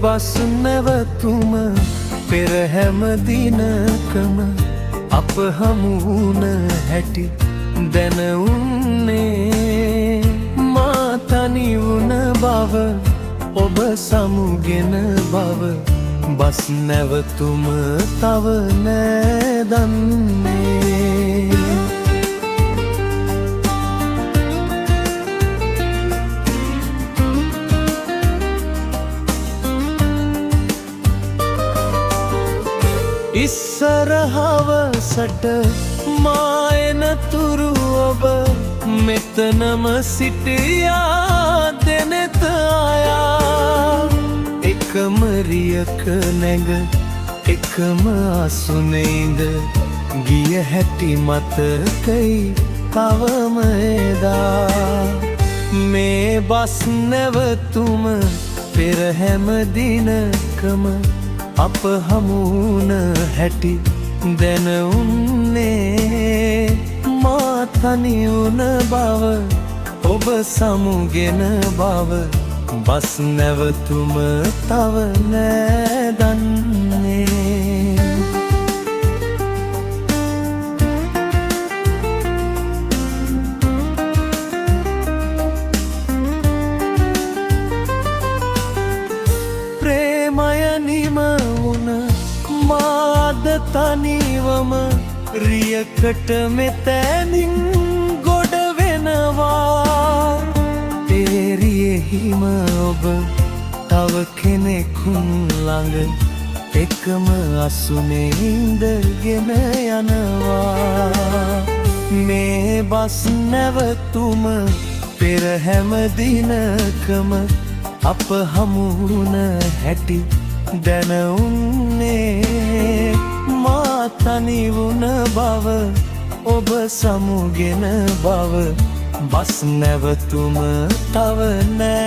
bus නැවතුම පෙර හැම දිනකම අප හමු වුණ හැටි දැන උන්නේ මා තනි වුණ බව ඔබ සමුගෙන බව බස් නැවතුම තව නෑ දන්නේ ඉස්සර හවසට මා එනතුරු ඔබ මෙතනම සිටියා දෙනෙත අයා එකම රියක නැග එකම අසුනේද ගිය හැටි මතකයි තවම එදා මේ බස් නැවතුම පෙර හැම දිනකම අප හමු වුණ හැටි දැන උන්නේ මා තනි වුණ බව ඔබ සමුගෙන බව බස් නැවතුම තව නෑ දන්නේ ප්‍රේමය නිම වුණ මාද තනිවම රියකට මෙතැනින් ගොඩ වෙනවා තේරියෙහිම ඔබ තව කෙනෙකුන් ළඟ එකම අසුනේ ඉඳගෙන යනවා මේ බස් නැවතුම පෙර හැම දිනකම අප හමු වුණ හැටි දැන උන්නේ මා තනි වුණ බව ඔබ සමුගෙන බව බස් නැවතුම තව නෑ